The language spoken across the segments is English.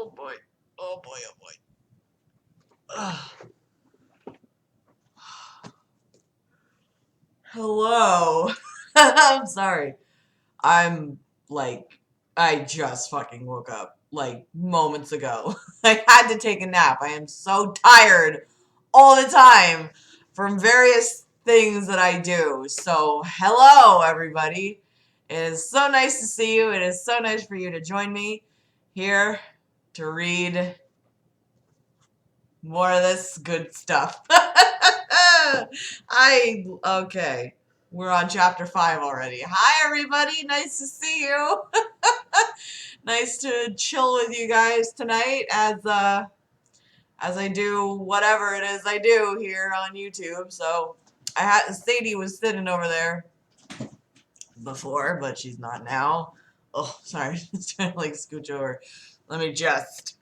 Oh boy. Oh boy, oh boy. Ugh. Hello. I'm sorry. I'm like, I just fucking woke up like moments ago. I had to take a nap. I am so tired all the time from various things that I do. So, hello, everybody. It is so nice to see you. It is so nice for you to join me here to read more of this good stuff. Okay. We're on chapter 5 already. Hi, everybody. Nice to see you. Nice to chill with you guys tonight as I do whatever it is I do here on YouTube. So Sadie was sitting over there before, but she's not now. Oh, sorry. Just trying to like scooch over. Let me just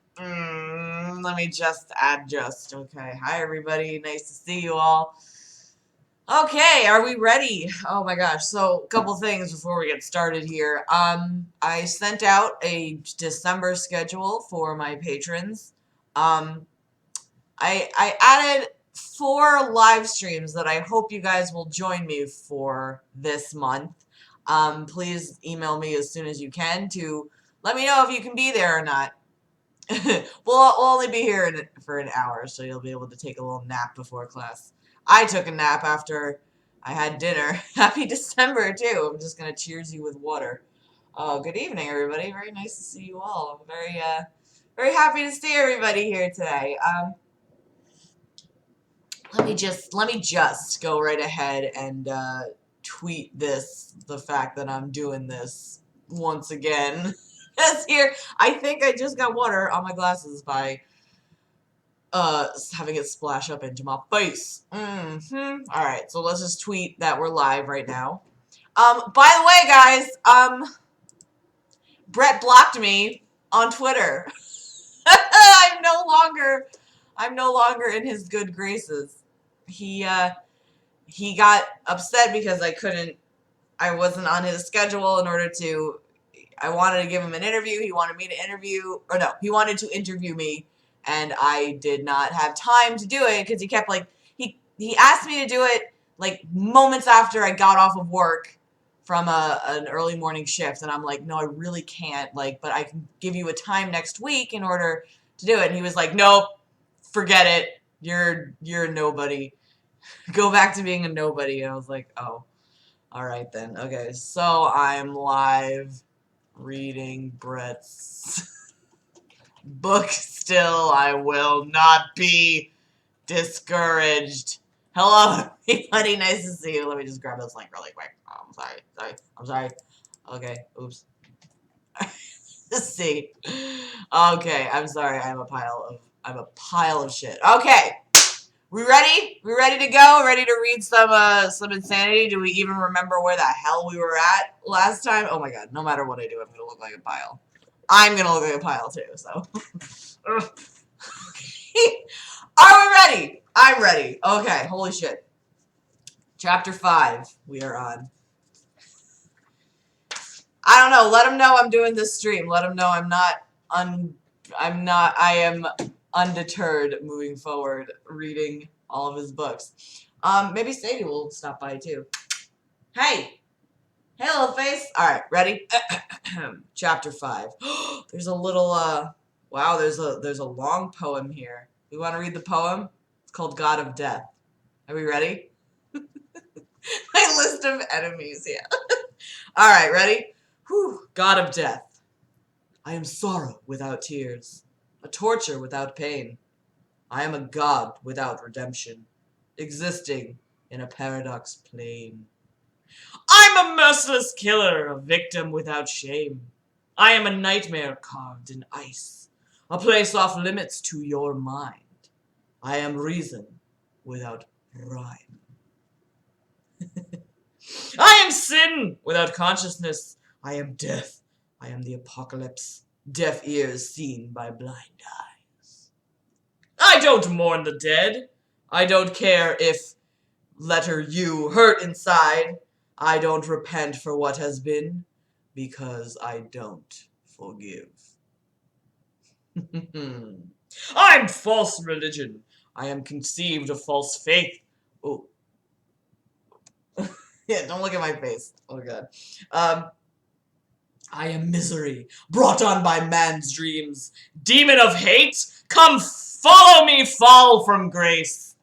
adjust. Okay. Hi, everybody. Nice to see you all. Okay, are we ready? Oh my gosh. So, a couple things before we get started here. I sent out a December schedule for my patrons. I added 4 live streams that I hope you guys will join me for this month. Please email me as soon as you can to let me know if you can be there or not. We'll only be here for an hour, so you'll be able to take a little nap before class. I took a nap after I had dinner. Happy December, too. I'm just going to cheers you with water. Good evening, everybody. Very nice to see you all. I'm very happy to see everybody here today. Let me just go right ahead and tweet the fact that I'm doing this once again. Yes, here, I think I just got water on my glasses by having it splash up into my face. Alright, so let's just tweet that we're live right now. By the way, guys, Brett blocked me on Twitter. I'm no longer in his good graces. He got upset because I wasn't on his schedule in order to, I wanted to give him an interview. He wanted me to interview, or no, he wanted to interview me, and I did not have time to do it because he kept like, he asked me to do it like moments after I got off of work from an early morning shift, and I'm like, no, I really can't, like, but I can give you a time next week in order to do it. And he was like, nope, forget it. You're a nobody. Go back to being a nobody. And I was like, oh, all right then. Okay, so I'm live reading Brett's book still. I will not be discouraged. Hello, everybody. Nice to see you. Let me just grab this link really quick. Oh, I'm sorry. Okay, oops. Let's see. Okay, I'm sorry. I'm a pile of shit. Okay. We ready? We ready to go? Ready to read some insanity? Do we even remember where the hell we were at last time? Oh my god, no matter what I do, I'm gonna look like a pile. I'm gonna look like a pile too, so. Are we ready? I'm ready. Okay, holy shit. Chapter 5, we are on. I don't know, let them know I'm doing this stream. Let them know I am undeterred moving forward reading all of his books. Maybe Sadie will stop by too. Hey! Hey, little face! Alright, ready? Chapter 5. There's a little, wow, there's a long poem here. You want to read the poem? It's called God of Death. Are we ready? My list of enemies, yeah. Alright, ready? Whew, God of Death. I am sorrow without tears, a torture without pain. I am a god without redemption, existing in a paradox plane. I'm a merciless killer, a victim without shame. I am a nightmare carved in ice, a place off limits to your mind. I am reason without rhyme. I am sin without consciousness. I am death. I am the apocalypse. Deaf ears seen by blind eyes. I don't mourn the dead. I don't care if letter U hurt inside. I don't repent for what has been because I don't forgive. I'm false religion. I am conceived of false faith. Oh. Yeah, don't look at my face. Oh god. I am misery, brought on by man's dreams. Demon of hate, come follow me, fall from grace.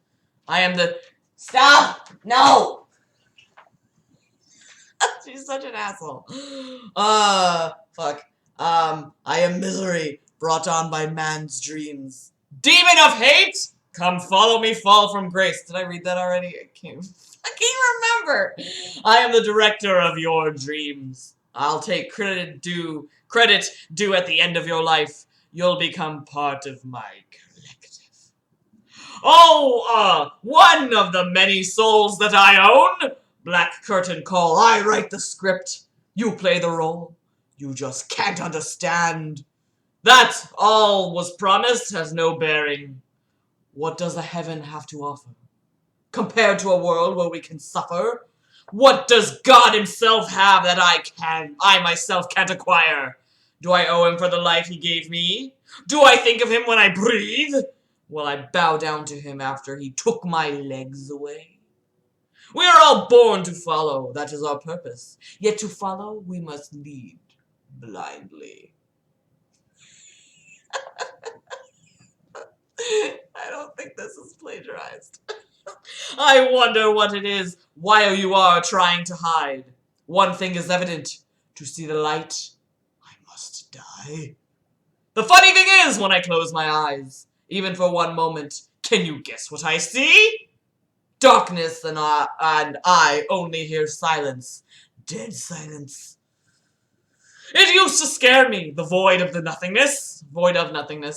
I am the... Stop! No! She's such an asshole. Fuck. I am misery, brought on by man's dreams. Demon of hate, come follow me, fall from grace. Did I read that already? I can't remember. I am the director of your dreams. I'll take credit due at the end of your life. You'll become part of my collective. Oh, one of the many souls that I own. Black curtain call, I write the script. You play the role. You just can't understand. That all was promised has no bearing. What does a heaven have to offer? Compared to a world where we can suffer? What does God himself have that I myself can't acquire? Do I owe him for the life he gave me? Do I think of him when I breathe? Will I bow down to him after he took my legs away? We are all born to follow, that is our purpose. Yet to follow, we must lead blindly. I don't think this is plagiarized. I wonder what it is, while you are trying to hide. One thing is evident, to see the light, I must die. The funny thing is, when I close my eyes, even for one moment, can you guess what I see? Darkness, and I only hear silence. Dead silence. It used to scare me, the void of nothingness,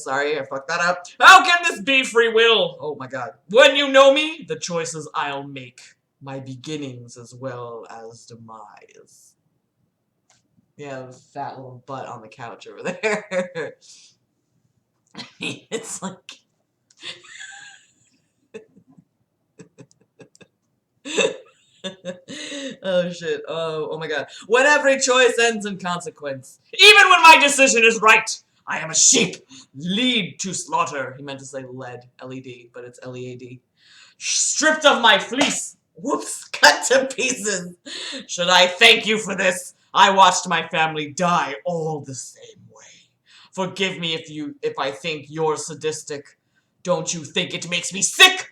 sorry, I fucked that up. How can this be free will? Oh my god. When you know me, the choices I'll make. My beginnings as well as demise. Yeah, the fat little butt on the couch over there. I mean, it's like... Oh shit. Oh my god. When every choice ends in consequence. Even when my decision is right. I am a sheep. Lead to slaughter. He meant to say lead. L-E-D, but it's L-E-A-D. Stripped of my fleece. Whoops. Cut to pieces. Should I thank you for this? I watched my family die all the same way. Forgive me if I think you're sadistic. Don't you think it makes me sick?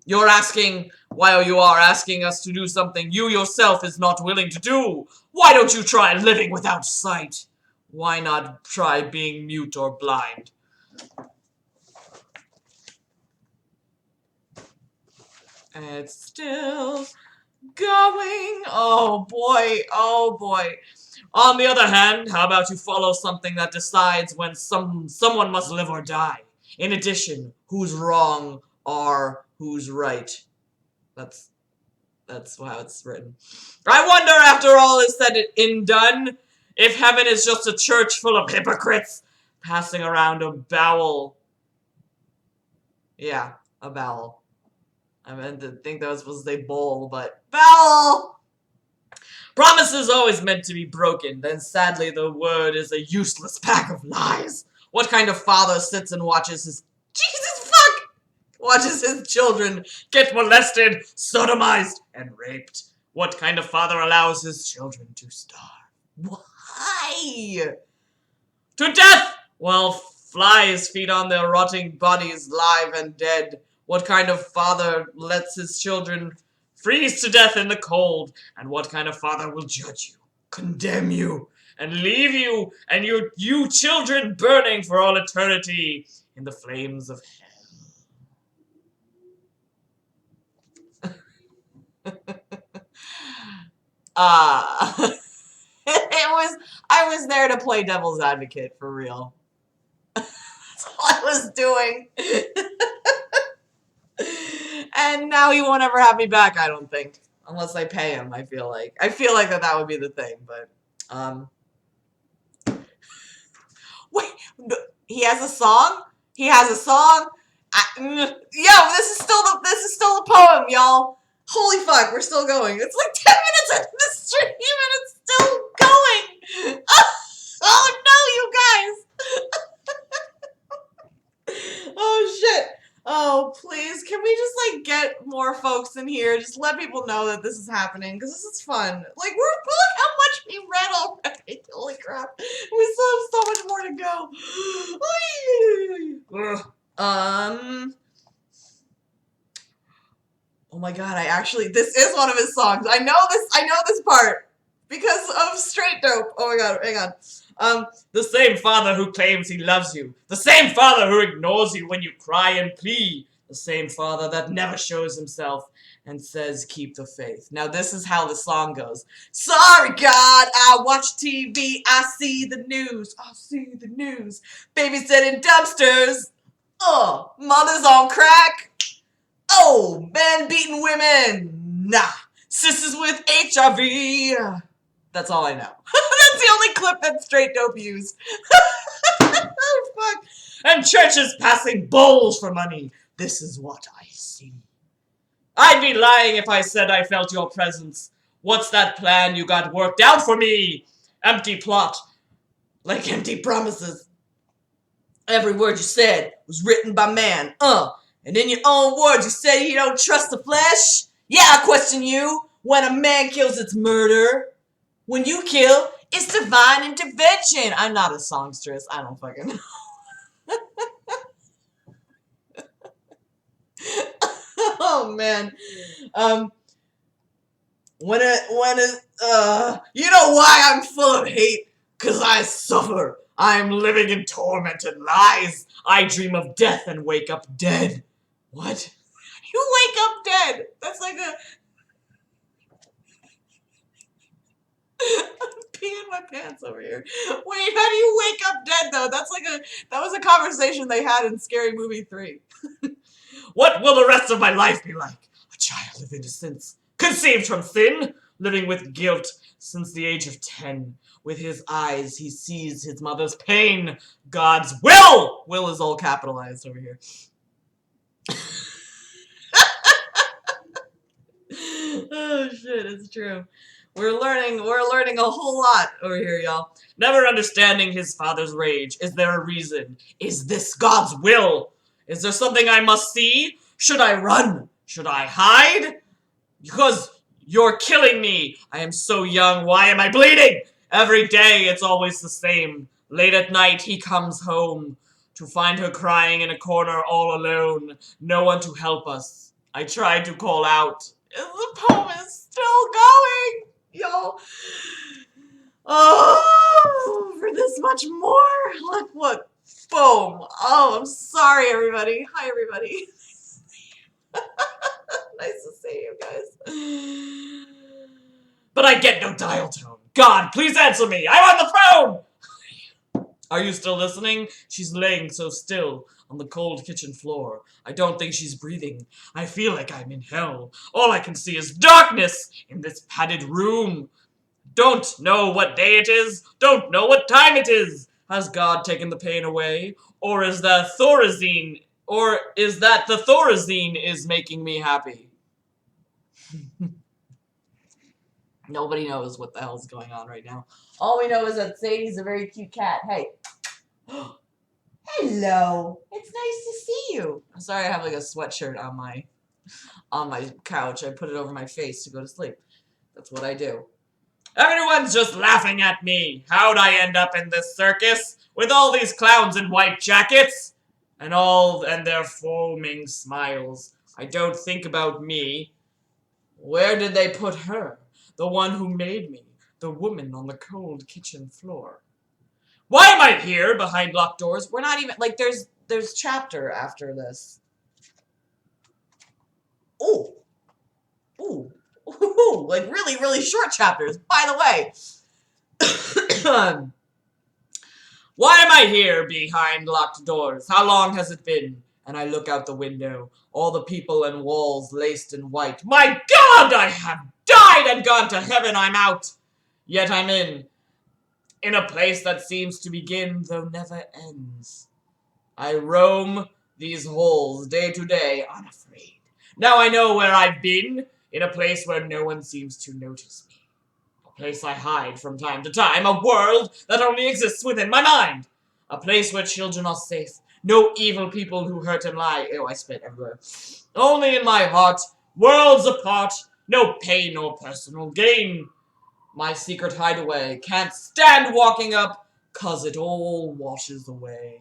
You're asking, while you are asking us to do something you yourself is not willing to do. Why don't you try living without sight? Why not try being mute or blind? And it's still going. Oh boy, oh boy. On the other hand, how about you follow something that decides when someone must live or die? In addition, who's wrong or who's right? That's how it's written. I wonder, after all is said and done, if heaven is just a church full of hypocrites passing around a bowel. Yeah, a bowel. I meant to think that was supposed to say bowl, but bowel! Promises always meant to be broken, then sadly the word is a useless pack of lies. What kind of father sits and watches his... Jesus fuck! Watches his children get molested, sodomized, and raped. What kind of father allows his children to starve? Why? To death! While flies feed on their rotting bodies, live and dead. What kind of father lets his children freeze to death in the cold? And what kind of father will judge you, condemn you, and leave you and you children burning for all eternity in the flames of hell? I was there to play devil's advocate, for real. That's all I was doing. And now he won't ever have me back, I don't think. Unless I pay him, I feel like. I feel like that would be the thing, but, Wait, he has a song? He has a song? Yo, this is still the poem, y'all. Holy fuck, we're still going. It's like 10 minutes into the stream and it's still going. Oh no, you guys. Oh shit. Oh, please, can we just like get more folks in here? Just let people know that this is happening because this is fun. Like look how much we read already. Holy crap. We still have so much more to go. Oh my god, this is one of his songs. I know this part because of Straight Dope. Oh my god, hang on. The same father who claims he loves you. The same father who ignores you when you cry and plead. The same father that never shows himself and says keep the faith. Now this is how the song goes. Sorry God, I watch TV, I see the news. Babysitting dumpsters. Mothers on crack. Oh, men beating women. Nah. Sisters with HIV. That's all I know. That's the only clip that Straight Dope used. Oh, fuck. And churches passing bowls for money. This is what I see. I'd be lying if I said I felt your presence. What's that plan you got worked out for me? Empty plot. Like empty promises. Every word you said was written by man. And in your own words, you said you don't trust the flesh? Yeah, I question you. When a man kills, it's murder. When you kill, it's divine intervention. I'm not a songstress. I don't fucking know. Oh, man. You know why I'm full of hate? 'Cause I suffer. I'm living in tormented lies. I dream of death and wake up dead. What? You wake up dead. That's like a... I'm peeing my pants over here. Wait, how do you wake up dead, though? That's like that was a conversation they had in Scary Movie 3. What will the rest of my life be like? A child of innocence, conceived from sin, living with guilt since the age of 10. With his eyes, he sees his mother's pain. God's will! Will is all capitalized over here. Oh shit, it's true. We're learning a whole lot over here, y'all. Never understanding his father's rage. Is there a reason? Is this God's will? Is there something I must see? Should I run? Should I hide? Because you're killing me. I am so young. Why am I bleeding? Every day it's always the same. Late at night he comes home to find her crying in a corner all alone. No one to help us. I tried to call out. The poem is still going, y'all. Oh, for this much more. Look. Boom. Oh, I'm sorry, everybody. Hi, everybody. Nice to see you guys. But I get no dial tone. God, please answer me. I'm on the phone. Are you still listening? She's laying so still on the cold kitchen floor. I don't think she's breathing. I feel like I'm in hell. All I can see is darkness in this padded room. Don't know what day it is. Don't know what time it is. Has God taken the pain away? Or is that Thorazine? Or is that the Thorazine is making me happy? Nobody knows what the hell's going on right now. All we know is that Sadie's a very cute cat. Hey. Hello. It's nice to see you. I'm sorry I have like a sweatshirt on my couch. I put it over my face to go to sleep. That's what I do. Everyone's just laughing at me. How'd I end up in this circus? With all these clowns in white jackets? And their foaming smiles. I don't think about me. Where did they put her? The one who made me. The woman on the cold kitchen floor. Why am I here behind locked doors? We're not even, like, there's chapter after this. Ooh. Ooh. Ooh. Like, really, really short chapters. By the way. Why am I here behind locked doors? How long has it been? And I look out the window. All the people and walls laced in white. My God, I have died and gone to heaven. I'm out. Yet I'm in a place that seems to begin, though never ends. I roam these halls day to day, unafraid. Now I know where I've been, in a place where no one seems to notice me. A place I hide from time to time, a world that only exists within my mind. A place where children are safe. No evil people who hurt and lie. Ew, I spit everywhere. Only in my heart, worlds apart, no pain nor personal gain. My secret hideaway, can't stand walking up, 'cause it all washes away.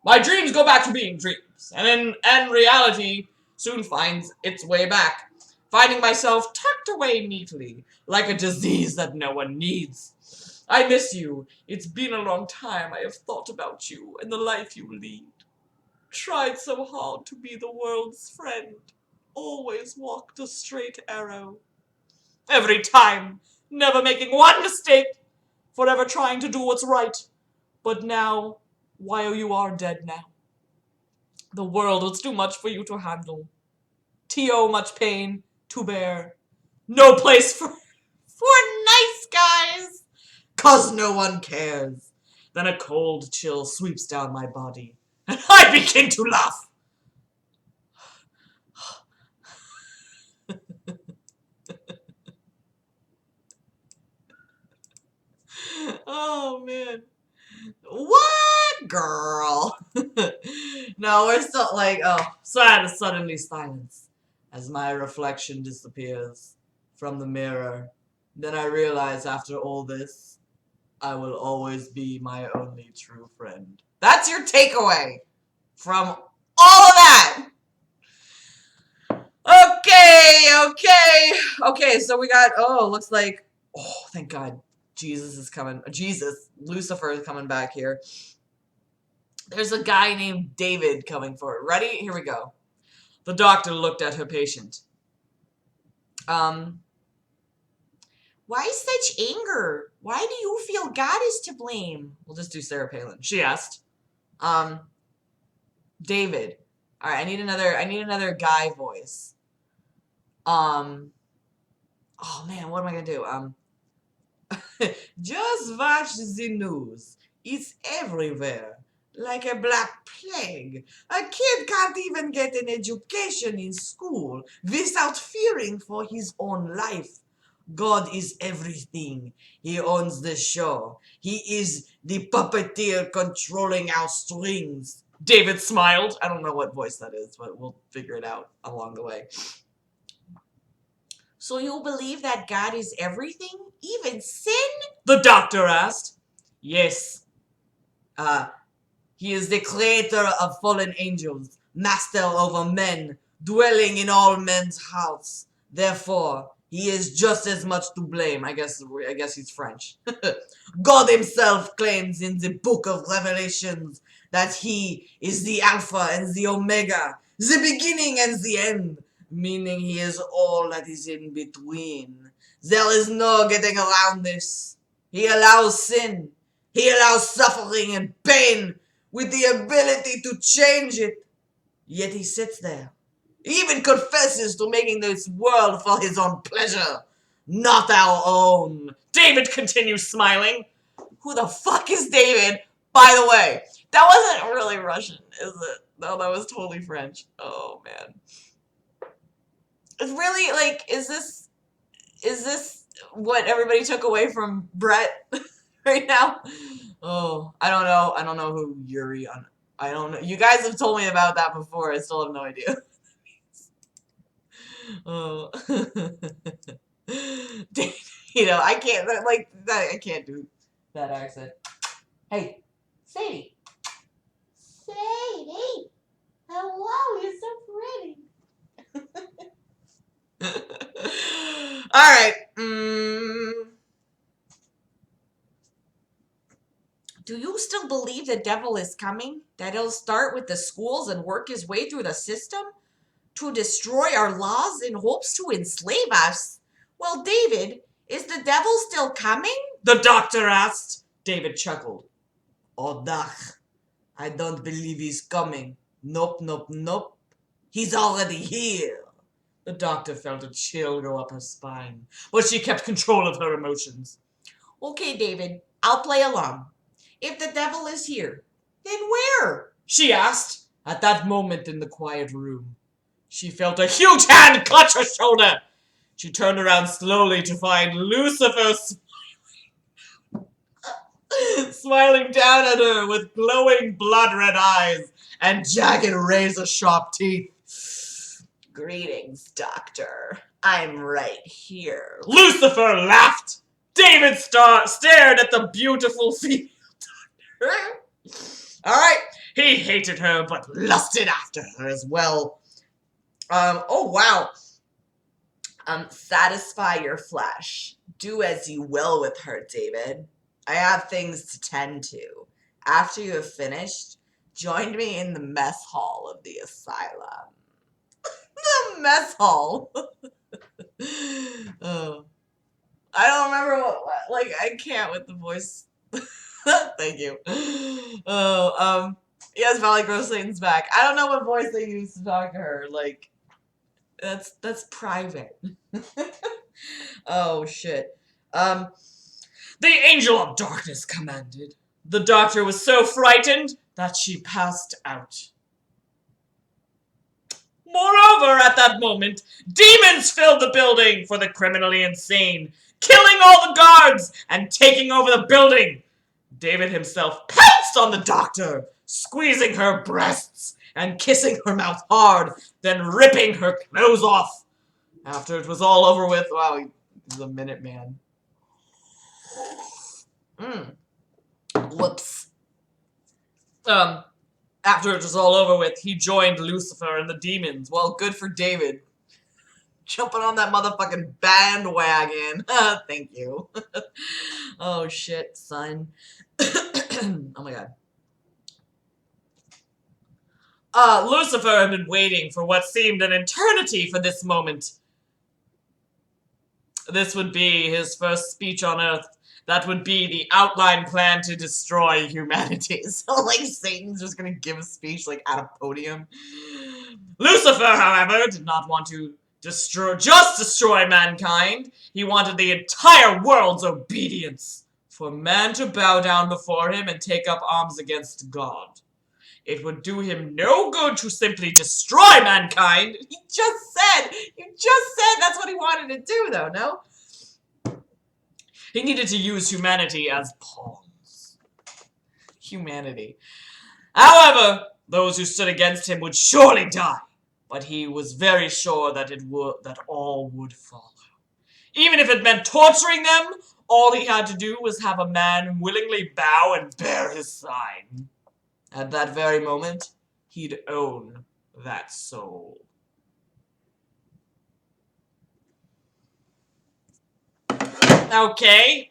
My dreams go back to being dreams, and reality soon finds its way back, finding myself tucked away neatly, like a disease that no one needs. I miss you. It's been a long time I have thought about you and the life you lead. Tried so hard to be the world's friend. Always walked a straight arrow. Every time, never making one mistake. Forever trying to do what's right. But now, while you are dead now, the world was too much for you to handle. T.O. much pain to bear. No place for nice guys. 'Cause no one cares. Then a cold chill sweeps down my body, and I begin to laugh. Oh, man. What, girl? No, we're still like, oh, sad suddenly silence as my reflection disappears from the mirror. Then I realize after all this, I will always be my only true friend. That's your takeaway from all of that. Okay, so we got, oh, looks like, oh, thank God, Jesus is coming. Lucifer is coming back here. There's a guy named David coming forward. Ready? Here we go. The doctor looked at her patient. Why such anger? Why do you feel God is to blame? We'll just do Sarah Palin. She asked. David. All right, I need another guy voice. Oh man, what am I gonna do? Just watch the news. It's everywhere. Like a black plague. A kid can't even get an education in school without fearing for his own life. God is everything. He owns the show. He is the puppeteer controlling our strings. David smiled. I don't know what voice that is, but we'll figure it out along the way. So you believe that God is everything? Even sin? The doctor asked. Yes. He is the creator of fallen angels, master over men, dwelling in all men's hearts. Therefore, he is just as much to blame. I guess he's French. God himself claims in the book of Revelations that he is the Alpha and the Omega, the beginning and the end, meaning he is all that is in between. There is no getting around this. He allows sin. He allows suffering and pain with the ability to change it. Yet he sits there. He even confesses to making this world for his own pleasure, not our own. David continues smiling. Who the fuck is David? By the way, that wasn't really Russian, is it? No, that was totally French. Oh, man. It's really, like, is this what everybody took away from Brett right now? Oh, I don't know. I don't know who Yuri on. I don't know. You guys have told me about that before. I still have no idea. Oh. You know, I can't like that. I can't do that accent. Hey, Sadie. Sadie. Hello, you're so pretty. All right. Do you still believe the devil is coming? That he'll start with the schools and work his way through the system to destroy our laws in hopes to enslave us? Well, David, is the devil still coming? The doctor asked. David chuckled. Oh, Doc, I don't believe he's coming. Nope, nope, nope. He's already here. The doctor felt a chill go up her spine, but she kept control of her emotions. Okay, David, I'll play along. If the devil is here, then where? She asked. At that moment in the quiet room, she felt a huge hand clutch her shoulder. She turned around slowly to find Lucifer smiling down at her with glowing blood-red eyes. and jagged razor-sharp teeth. Greetings, Doctor. I'm right here. Lucifer laughed. David stared at the beautiful female doctor. Alright. He hated her, but lusted after her as well. Oh wow. Satisfy your flesh. Do as you will with her, David. I have things to tend to. After you have finished, join me in the mess hall of the asylum. The mess hall. Oh. I don't remember what, like, I can't with the voice. Thank you. Oh, yes, Valley Gross Satan's back. I don't know what voice they used to talk to her. Like, that's private. Oh, shit. The Angel of Darkness commanded. The doctor was so frightened that she passed out. Moreover, at that moment, demons filled the building for the criminally insane, killing all the guards and taking over the building. David himself pounced on the doctor, squeezing her breasts and kissing her mouth hard, then ripping her clothes off. After it was all over with, wow, he's a minute man. Whoops. After it was all over with, he joined Lucifer and the demons. Well, good for David. Jumping on that motherfucking bandwagon. Thank you. Oh, shit, son. Oh, my God. Lucifer had been waiting for what seemed an eternity for this moment. This would be his first speech on Earth. That would be the outline plan to destroy humanity. So, like, Satan's just gonna give a speech, like, at a podium. Lucifer, however, did not want to destroy mankind. He wanted the entire world's obedience. For man to bow down before him and take up arms against God. It would do him no good to simply destroy mankind. You just said that's what he wanted to do, though, no? He needed to use humanity as pawns. Humanity. However, those who stood against him would surely die. But he was very sure that all would follow. Even if it meant torturing them, all he had to do was have a man willingly bow and bear his sign. At that very moment, he'd own that soul. Okay.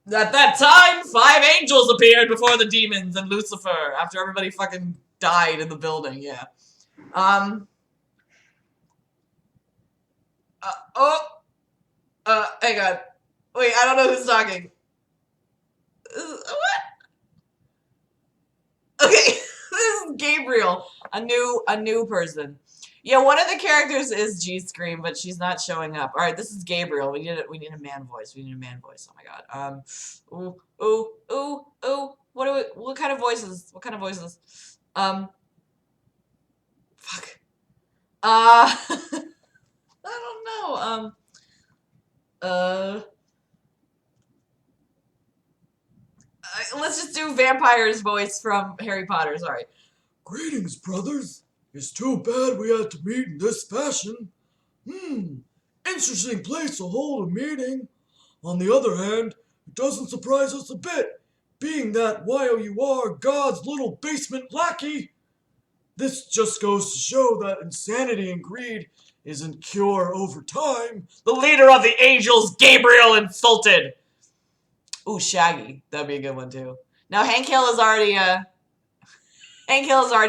At that time, 5 angels appeared before the demons and Lucifer after everybody fucking died in the building, yeah. Hang on. Wait, I don't know who's talking. What? Okay, this is Gabriel, a new person. Yeah, one of the characters is G-Scream, but she's not showing up. All right, this is Gabriel. We need a man voice. We need a man voice. Oh my god. Ooh. What kind of voices? What kind of voices? Fuck. I don't know. Let's just do Vampire's voice from Harry Potter. Sorry. Greetings, brothers. It's too bad we had to meet in this fashion. Interesting place to hold a meeting. On the other hand, it doesn't surprise us a bit, being that while you are God's little basement lackey, this just goes to show that insanity and greed isn't cure over time. The leader of the angels, Gabriel, insulted. Ooh, Shaggy. That'd be a good one, too. Now, Hank Hill is already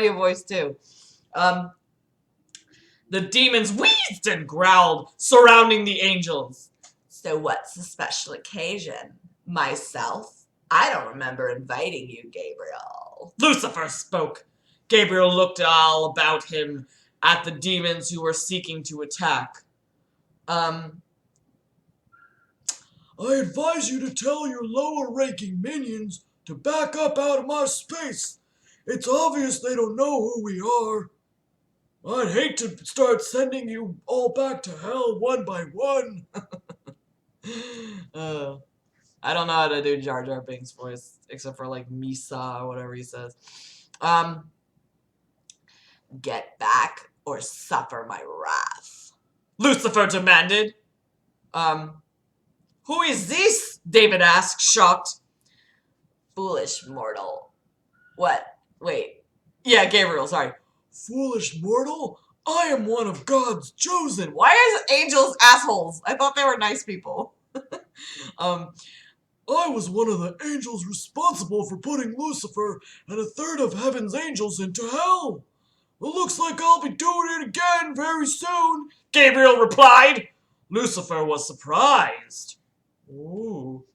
a voice, too. The demons wheezed and growled, surrounding the angels. So what's the special occasion? Myself? I don't remember inviting you, Gabriel. Lucifer spoke. Gabriel looked all about him at the demons who were seeking to attack. I advise you to tell your lower-ranking minions to back up out of my space. It's obvious they don't know who we are. I'd hate to start sending you all back to hell one by one. I don't know how to do Jar Jar Binks' voice, except for, like, Misa or whatever he says. Get back or suffer my wrath, Lucifer demanded. Who is this? David asked, shocked. Foolish mortal. What? Wait. Yeah, Gabriel, sorry. Foolish mortal? I am one of God's chosen. Why are angels assholes? I thought they were nice people. I was one of the angels responsible for putting Lucifer and a third of heaven's angels into hell. It looks like I'll be doing it again very soon, Gabriel replied. Lucifer was surprised. Ooh.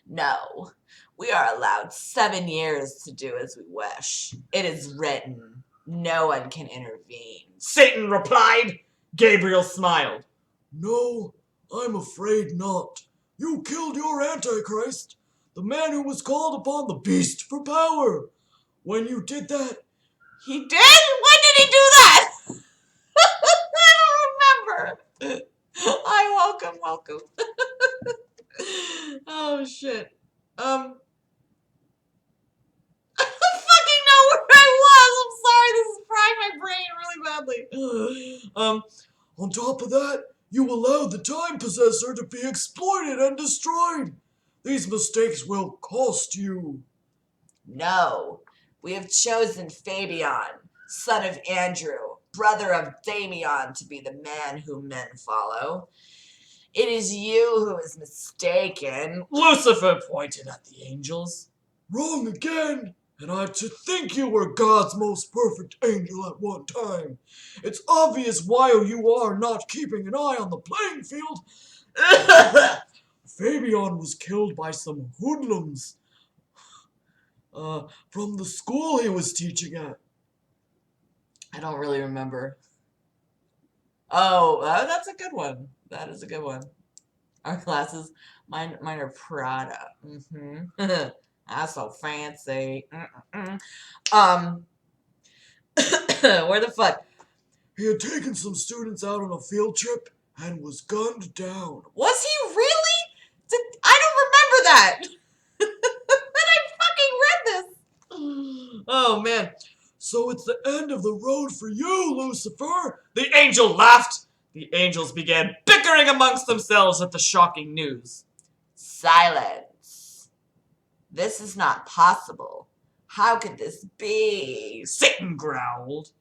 No. We are allowed 7 years to do as we wish. It is written. No one can intervene. Satan replied. Gabriel smiled. No, I'm afraid not. You killed your Antichrist, the man who was called upon the beast for power. When you did that... He did? When did he do that? I don't remember. Hi, welcome. Oh, shit. I don't fucking know where I was. I'm sorry, this is frying my brain really badly. On top of that, you allowed the Time Possessor to be exploited and destroyed. These mistakes will cost you. No, we have chosen Fabian, son of Andrew, brother of Damian, to be the man whom men follow. It is you who is mistaken. Lucifer pointed at the angels. Wrong again. And I'm to think you were God's most perfect angel at one time. It's obvious why you are not keeping an eye on the playing field. Fabian was killed by some hoodlums from the school he was teaching at. I don't really remember. Oh, that's a good one. That is a good one. Our glasses, mine are Prada. That's so fancy. Where the fuck? He had taken some students out on a field trip and was gunned down. Was he really? I don't remember that. And I fucking read this. Oh, man. So it's the end of the road for you, Lucifer. The angel laughed. The angels began bickering amongst themselves at the shocking news. Silence. This is not possible. How could this be? Satan growled.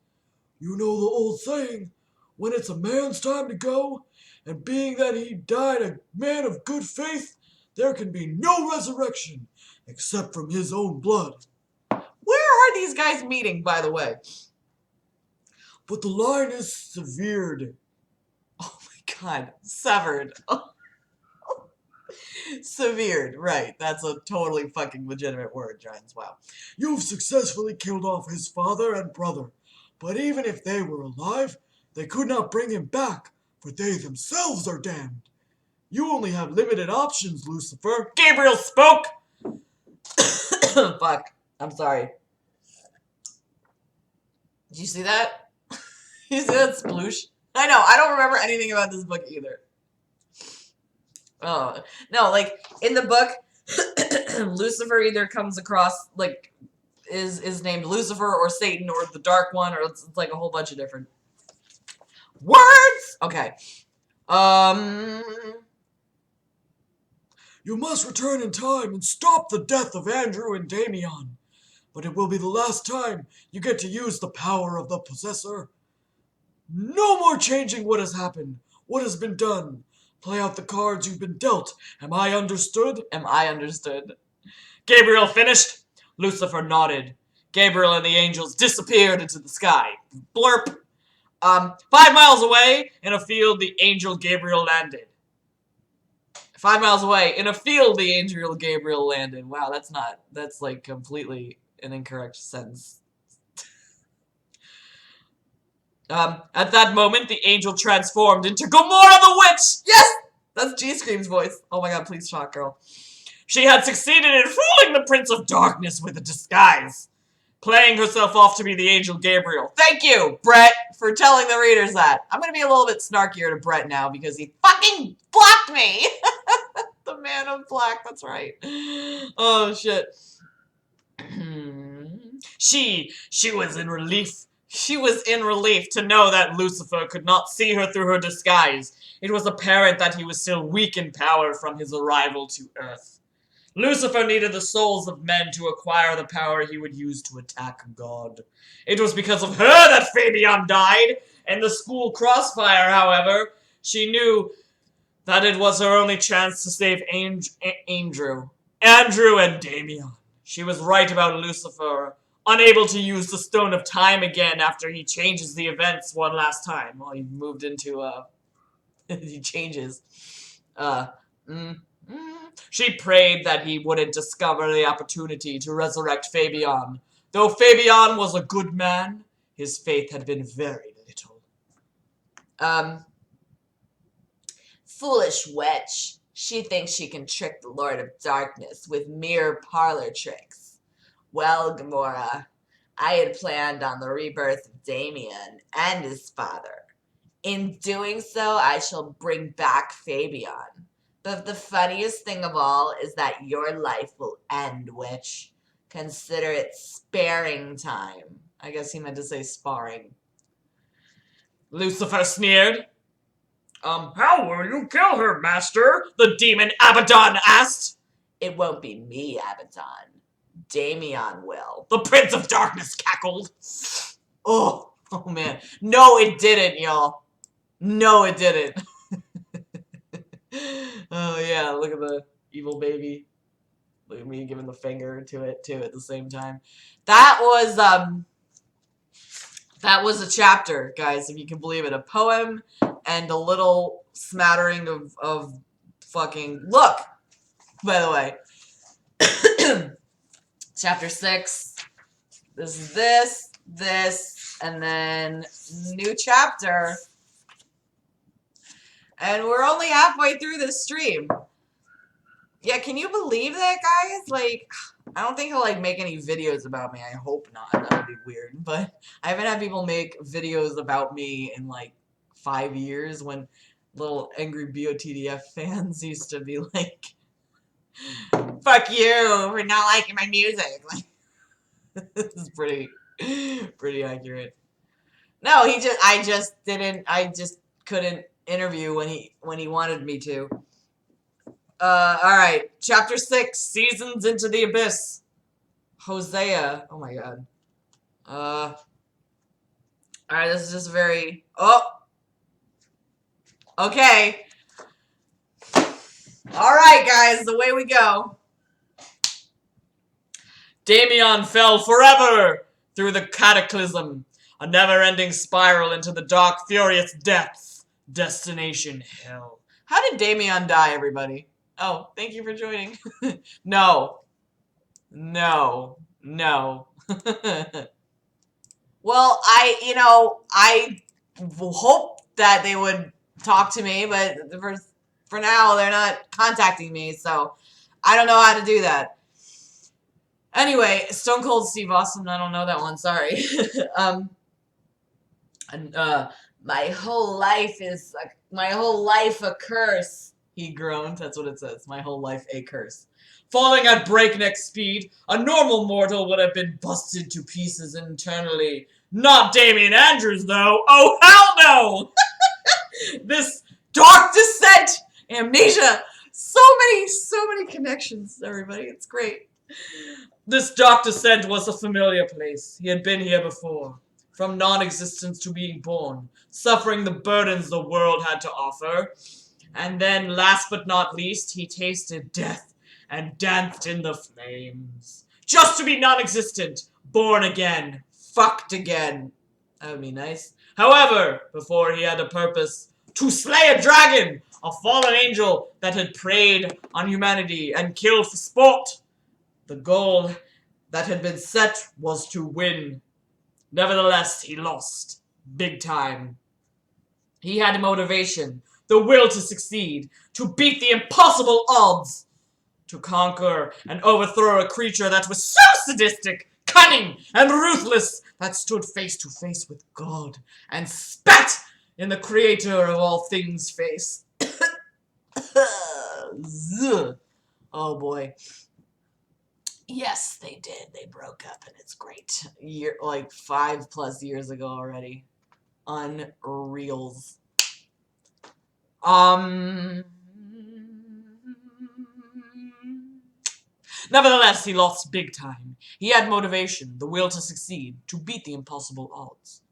You know the old saying, when it's a man's time to go, and being that he died a man of good faith, there can be no resurrection except from his own blood. Where are these guys meeting, by the way? But the line is severed. Oh my god, severed. Severed, right. That's a totally fucking legitimate word, Giants. Wow. You've successfully killed off his father and brother. But even if they were alive, they could not bring him back, for they themselves are damned. You only have limited options, Lucifer. Gabriel spoke! Fuck. I'm sorry. Did you see that? You see that sploosh? I know, I don't remember anything about this book either. Oh, no, like, in the book, Lucifer either comes across, like, is named Lucifer or Satan or the Dark One, or it's like a whole bunch of different words! Okay. You must return in time and stop the death of Andrew and Damian. But it will be the last time you get to use the power of the Possessor. No more changing what has happened, what has been done. Play out the cards you've been dealt. Am I understood? Am I understood? Gabriel finished. Lucifer nodded. Gabriel and the angels disappeared into the sky. Blurp. 5 miles away, in a field, the angel Gabriel landed. 5 miles away, in a field, the angel Gabriel landed. Wow, that's like completely an incorrect sentence. At that moment, the angel transformed into GOMMORAH the witch! Yes! That's G-Scream's voice. Oh my god, please talk, girl. She had succeeded in fooling the Prince of Darkness with a disguise, playing herself off to be the angel Gabriel. Thank you, Brett, for telling the readers that. I'm gonna be a little bit snarkier to Brett now because he fucking blocked me! The man of black, that's right. Oh, shit. She was in relief. She was in relief to know that Lucifer could not see her through her disguise. It was apparent that he was still weak in power from his arrival to Earth. Lucifer needed the souls of men to acquire the power he would use to attack God. It was because of her that Fabian died. In the school crossfire, however, she knew that it was her only chance to save Andrew and Damien. She was right about Lucifer, unable to use the Stone of Time again after he changes the events one last time. Well, he moved into, he changes. She prayed that he wouldn't discover the opportunity to resurrect Fabian. Though Fabian was a good man, his faith had been very little. Foolish witch. She thinks she can trick the Lord of Darkness with mere parlor tricks. Well, GOMMORAH, I had planned on the rebirth of Damien and his father. In doing so, I shall bring back Fabian. But the funniest thing of all is that your life will end, witch. Consider it sparing time. I guess he meant to say sparring. Lucifer sneered. How will you kill her, master? The demon Abaddon asked. It won't be me, Abaddon. Damien will. The Prince of Darkness cackled. Oh man. No, it didn't, y'all. No, it didn't. Oh yeah, look at the evil baby. Look at me giving the finger to it too at the same time. That was a chapter, guys, if you can believe it. A poem and a little smattering of fucking look, by the way. Chapter 6. This is this, and then new chapter. And we're only halfway through this stream. Yeah, can you believe that, guys? Like, I don't think he'll, like, make any videos about me. I hope not. That would be weird. But I haven't had people make videos about me in, like, 5 years when little angry BOTDF fans used to be like, fuck you for not liking my music. Like, this is pretty accurate. No, I just couldn't interview when he wanted me to. Alright. Chapter 6, Seasons into the Abyss. Hosea. Oh my god. Alright, this is just very... Oh! Okay. Alright, guys, away we go. Damien fell forever through the cataclysm, a never-ending spiral into the dark, furious depths. Destination hell. How did Damien die, everybody? Oh, thank you for joining. No. No. No. Well, I hope that they would talk to me, but for now, they're not contacting me, so I don't know how to do that. Anyway, Stone Cold Steve Austin, I don't know that one, sorry. My whole life a curse, he groaned. That's what it says. My whole life a curse. Falling at breakneck speed, a normal mortal would have been busted to pieces internally. Not Damien Andrews, though. Oh, hell no! This dark descent, amnesia, so many connections, everybody. It's great. This dark descent was a familiar place. He had been here before. From non-existence to being born, suffering the burdens the world had to offer. And then, last but not least, he tasted death and danced in the flames. Just to be non-existent, born again, fucked again. That would be nice. However, before he had a purpose, to slay a dragon, a fallen angel that had preyed on humanity and killed for sport. The goal that had been set was to win. Nevertheless, he lost. Big time. He had motivation, the will to succeed, to beat the impossible odds, to conquer and overthrow a creature that was so sadistic, cunning, and ruthless that stood face to face with God and spat in the creator of all things' face. Oh boy. Yes, they did. They broke up, and it's great. Like 5+ years ago already. Unreals. Nevertheless, he lost big time. He had motivation, the will to succeed, to beat the impossible odds.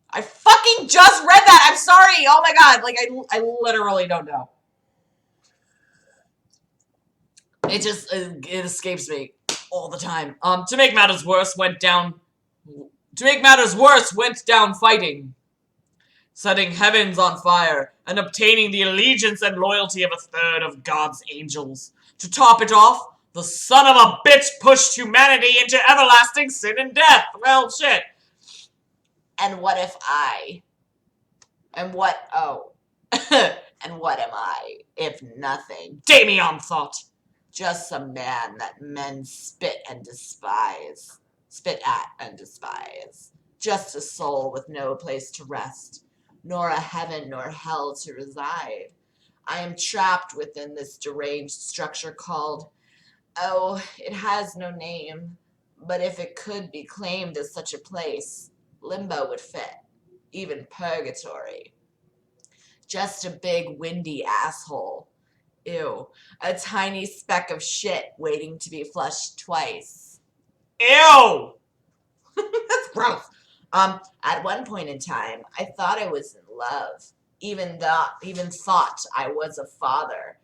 I fucking just read that! I'm sorry! Oh my god, like, I literally don't know. It escapes me all the time. To make matters worse, went down fighting, setting heavens on fire, and obtaining the allegiance and loyalty of a third of God's angels. To top it off, the son of a bitch pushed humanity into everlasting sin and death. Well, shit. And what if I... And what... Oh. And what am I, if nothing? Damien thought. Just some man that men spit at and despise. Just a soul with no place to rest, nor a heaven nor hell to reside. I am trapped within this deranged structure called, oh, it has no name, but if it could be claimed as such a place, limbo would fit, even purgatory. Just a big windy asshole. Ew. A tiny speck of shit waiting to be flushed twice. Ew! That's gross. At one point in time, I thought I was in love. Even thought I was a father.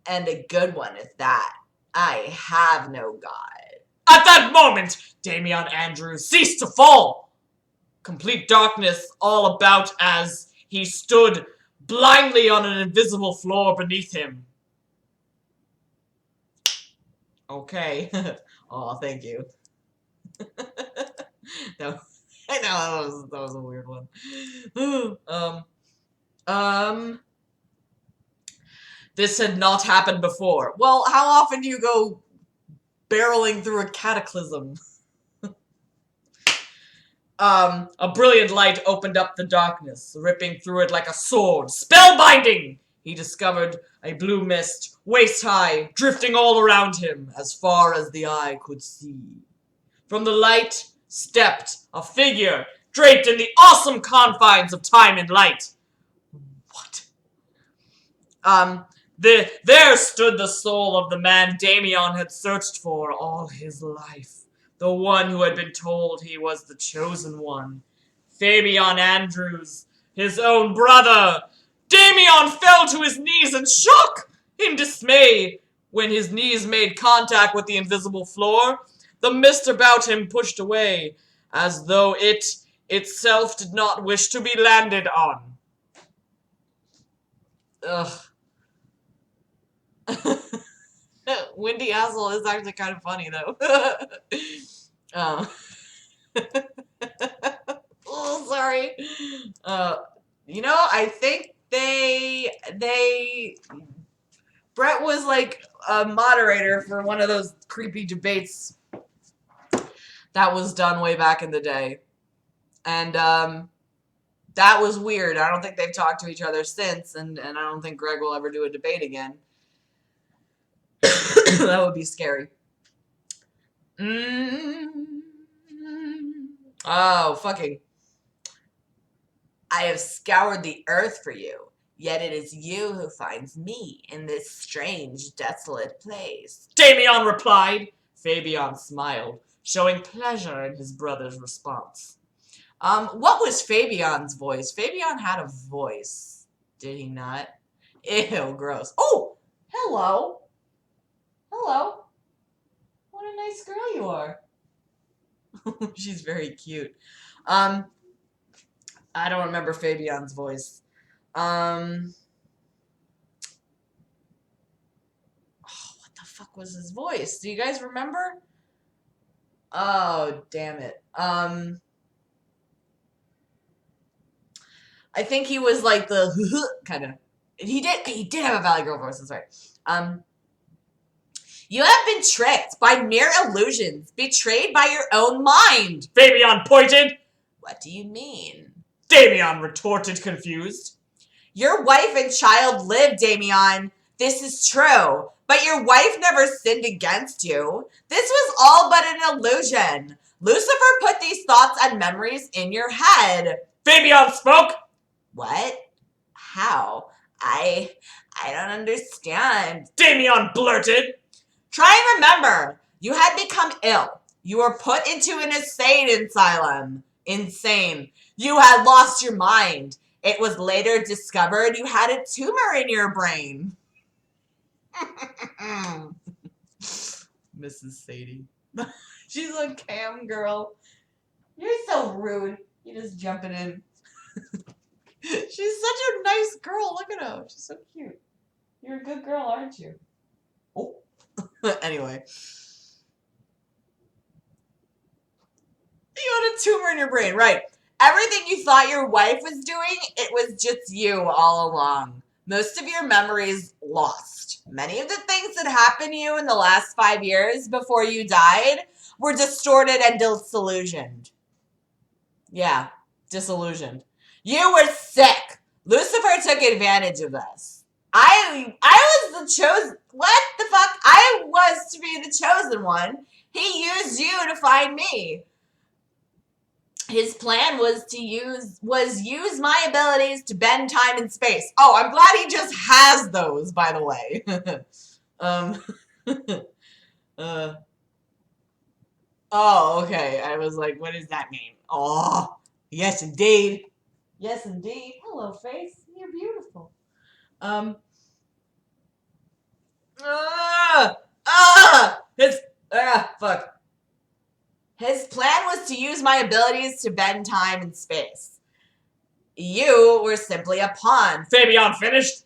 And a good one at that. I have no God. At that moment, Damien Andrews ceased to fall. Complete darkness all about as he stood blindly on an invisible floor beneath him. Okay. Oh, thank you. No, I know that was a weird one. This had not happened before. Well, how often do you go barreling through a cataclysm? A brilliant light opened up the darkness, ripping through it like a sword. Spellbinding! He discovered a blue mist, waist-high, drifting all around him, as far as the eye could see. From the light stepped a figure, draped in the awesome confines of time and light. What? There stood the soul of the man Damien had searched for all his life. The one who had been told he was the chosen one. Fabian Andrews, his own brother. Damien fell to his knees in shock, in dismay. When his knees made contact with the invisible floor, the mist about him pushed away, as though it itself did not wish to be landed on. Ugh. Windy Asshole is actually kind of funny, though. Oh, sorry. You know, I think Brett was like a moderator for one of those creepy debates that was done way back in the day. And, that was weird. I don't think they've talked to each other since, and I don't think Greg will ever do a debate again. That would be scary. Oh, fucking. I have scoured the earth for you, yet it is you who finds me in this strange, desolate place. Damien replied. Fabian smiled, showing pleasure in his brother's response. What was Fabian's voice? Fabian had a voice, did he not? Ew, gross. Oh, hello. Hello. What a nice girl you are. She's very cute. I don't remember Fabian's voice. Oh, what the fuck was his voice? Do you guys remember? Oh, damn it. I think he was like the kind of. He did have a Valley Girl voice, that's right. You have been tricked by mere illusions, betrayed by your own mind. Fabian pointed. What do you mean? Damien retorted, confused. Your wife and child live, Damien. This is true. But your wife never sinned against you. This was all but an illusion. Lucifer put these thoughts and memories in your head. Fabian spoke. What? How? I don't understand. Damien blurted. Try and remember. You had become ill. You were put into an insane asylum. Insane. You had lost your mind. It was later discovered you had a tumor in your brain. Mrs. Sadie. She's a cam girl. You're so rude. You're just jumping in. She's such a nice girl. Look at her. She's so cute. You're a good girl, aren't you? Oh. Anyway. You had a tumor in your brain, right? Everything you thought your wife was doing, it was just you all along. Most of your memories lost. Many of the things that happened to you in the last 5 years before you died were distorted and disillusioned. Yeah, disillusioned. You were sick. Lucifer took advantage of this. I was the chosen. What the fuck? I was to be the chosen one. He used you to find me. His plan was to use my abilities to bend time and space. Oh, I'm glad he just has those, by the way. Oh, okay. I was like, what does that mean? Oh, yes, indeed. Yes, indeed. Hello, face. You're beautiful. Fuck. His plan was to use my abilities to bend time and space. You were simply a pawn. Fabian finished.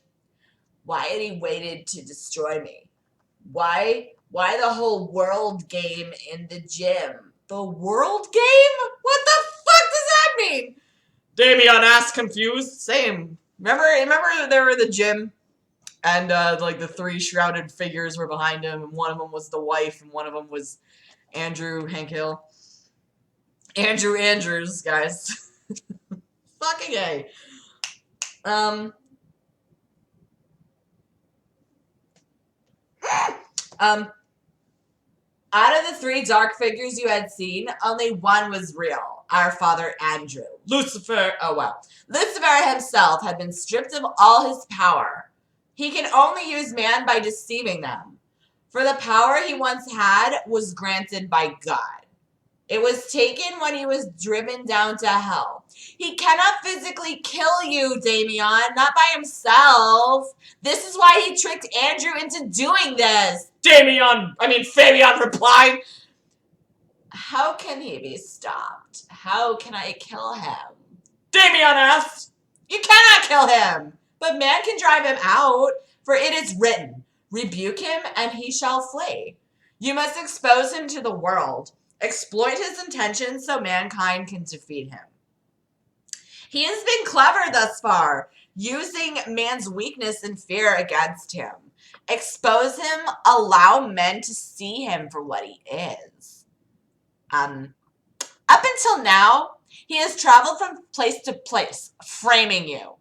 Why had he waited to destroy me? Why the whole world game in the gym? The world game? What the fuck does that mean? Damien asked, confused. Same. Remember they were in the gym? And like the 3 shrouded figures were behind him, and one of them was the wife, and one of them was Andrew Hank Hill. Andrew Andrews, guys. Fucking A. Out of the 3 dark figures you had seen, only one was real. Our father Andrew. Lucifer. Oh well. Lucifer himself had been stripped of all his power. He can only use man by deceiving them. For the power he once had was granted by God. It was taken when he was driven down to hell. He cannot physically kill you, Damien, not by himself. This is why he tricked Andrew into doing this. Fabian replied. How can he be stopped? How can I kill him? Damien asked. You cannot kill him, but man can drive him out, for it is written, rebuke him and he shall flee. You must expose him to the world. Exploit his intentions so mankind can defeat him. He has been clever thus far, using man's weakness and fear against him. Expose him, allow men to see him for what he is. Up until now, he has traveled from place to place, framing you.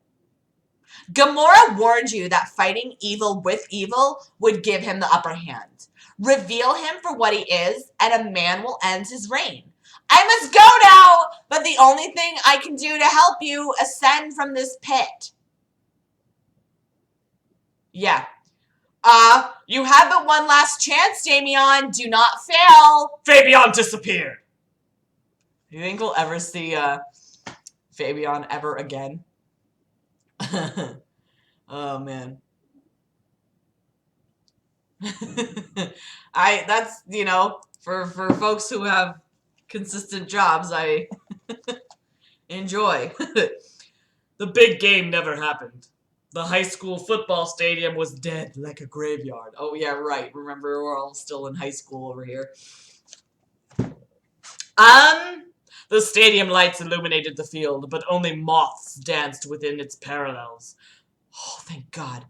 GOMMORAH warned you that fighting evil with evil would give him the upper hand. Reveal him for what he is, and a man will end his reign. I must go now, but the only thing I can do to help you ascend from this pit. Yeah. You have but one last chance, Damien. Do not fail. Fabian disappeared. Do you think we'll ever see Fabian ever again? Oh man. That's, you know, for folks who have consistent jobs, I enjoy. The big game never happened. The high school football stadium was dead like a graveyard. Oh yeah, right. Remember, we're all still in high school over here. The stadium lights illuminated the field, but only moths danced within its parallels. Oh, thank God.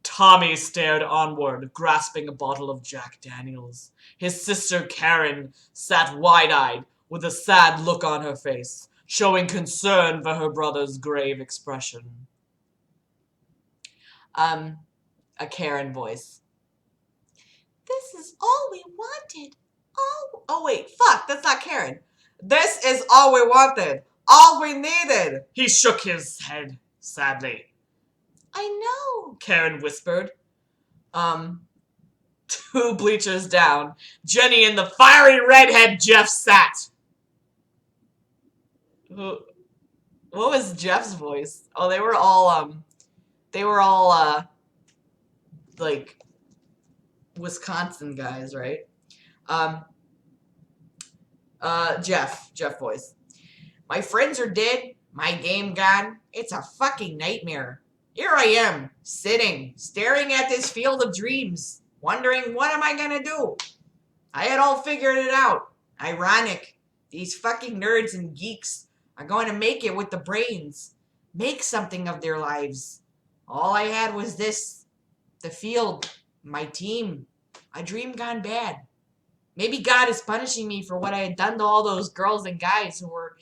Tommy stared onward, grasping a bottle of Jack Daniels. His sister Karen sat wide-eyed, with a sad look on her face, showing concern for her brother's grave expression. A Karen voice. This is all we wanted. Oh wait, fuck, that's not Karen. This is all we wanted. All we needed. He shook his head sadly. I know, Karen whispered. 2 bleachers down, Jenny and the fiery redhead Jeff sat. What was Jeff's voice? Oh, they were all, like, Wisconsin guys, right? Jeff voice. My friends are dead, my game gone. It's a fucking nightmare. Here I am, sitting, staring at this field of dreams, wondering what am I gonna do? I had all figured it out. Ironic. These fucking nerds and geeks are going to make it with the brains. Make something of their lives. All I had was this. The field. My team. A dream gone bad. Maybe God is punishing me for what I had done to all those girls and guys who were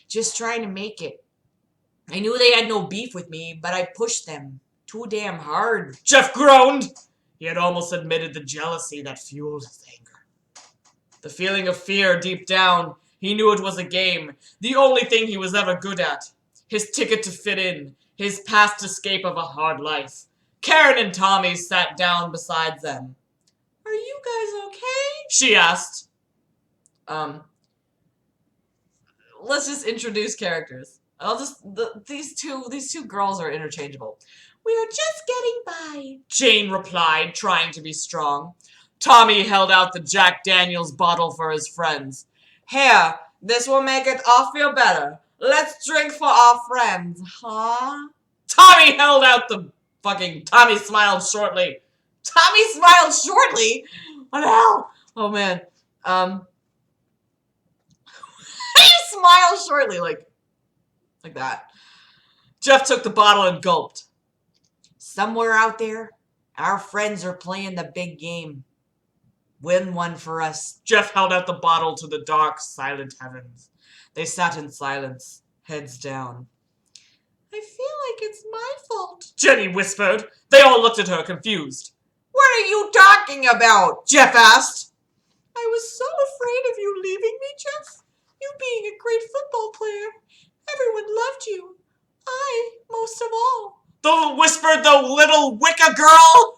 just trying to make it. I knew they had no beef with me, but I pushed them too damn hard. Jeff groaned. He had almost admitted the jealousy that fueled his anger. The feeling of fear deep down. He knew it was a game. The only thing he was ever good at. His ticket to fit in. His past escape of a hard life. Karen and Tommy sat down beside them. Are you guys okay? She asked. Let's just introduce characters. These two girls are interchangeable. We're just getting by, Jane replied, trying to be strong. Tommy held out the Jack Daniels bottle for his friends. Here, this will make it all feel better. Let's drink for our friends, huh? Tommy held out the Tommy smiled shortly. Tommy smiled shortly? What the hell? Oh, man. He smiled shortly, like that. Jeff took the bottle and gulped. Somewhere out there, our friends are playing the big game. Win one for us. Jeff held out the bottle to the dark, silent heavens. They sat in silence, heads down. I feel like it's my fault, Jenny whispered. They all looked at her, confused. What are you talking about? Jeff asked. I was so afraid of you leaving me, Jeff. You being a great football player. Everyone loved you. I, most of all. Whispered the little Wicca girl.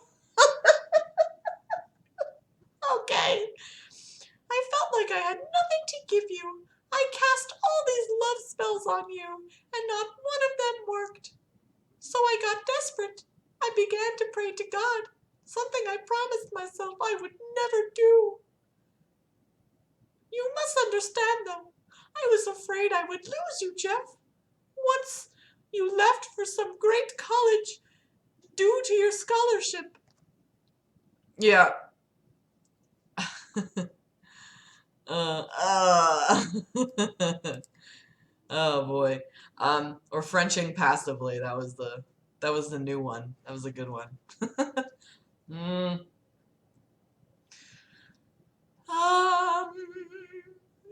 Okay. I felt like I had nothing to give you. I cast all these love spells on you, and not one of them worked. So I got desperate. I began to pray to God, something I promised myself I would never do. You must understand, though. I was afraid I would lose you, Jeff. Once you left for some great college due to your scholarship. Yeah. Oh boy. Or Frenching passively. That was the new one. That was a good one.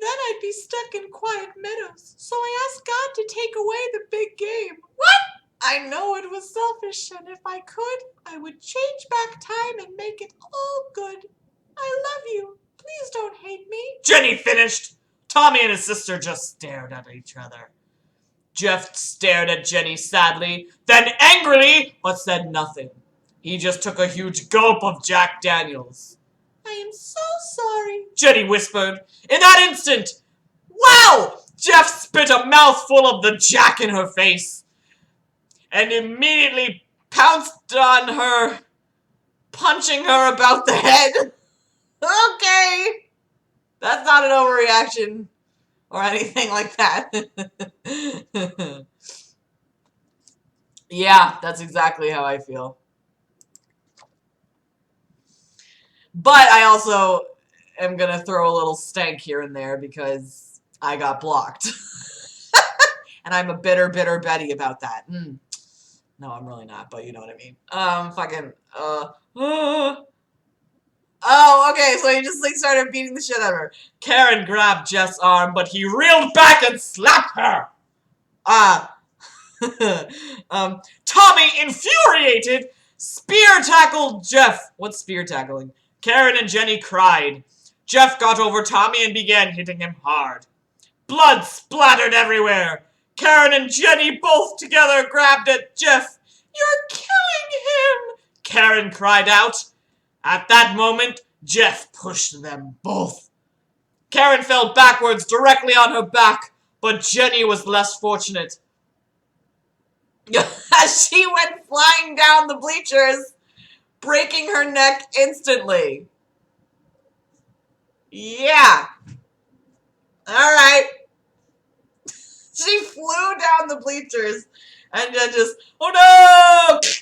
Then I'd be stuck in quiet meadows, so I asked God to take away the big game. What? I know it was selfish, and if I could, I would change back time and make it all good. I love you. Please don't hate me. Jenny finished. Tommy and his sister just stared at each other. Jeff stared at Jenny sadly, then angrily, but said nothing. He just took a huge gulp of Jack Daniels. I am so sorry, Jenny whispered. In that instant, wow! Jeff spit a mouthful of the Jack in her face and immediately pounced on her, punching her about the head. Okay. That's not an overreaction or anything like that. Yeah, that's exactly how I feel. But I also am going to throw a little stank here and there because I got blocked. And I'm a bitter Betty about that. No, I'm really not, but you know what I mean. Oh, okay, so he just, started beating the shit out of her. Karen grabbed Jeff's arm, but he reeled back and slapped her. Tommy, infuriated, spear tackled Jeff. What's spear tackling? Karen and Jenny cried. Jeff got over Tommy and began hitting him hard. Blood splattered everywhere. Karen and Jenny both together grabbed at Jeff. You're killing him, Karen cried out. At that moment, Jeff pushed them both. Karen fell backwards directly on her back, but Jenny was less fortunate. She went flying down the bleachers, breaking her neck instantly. Yeah. Alright. She flew down the bleachers and then just, oh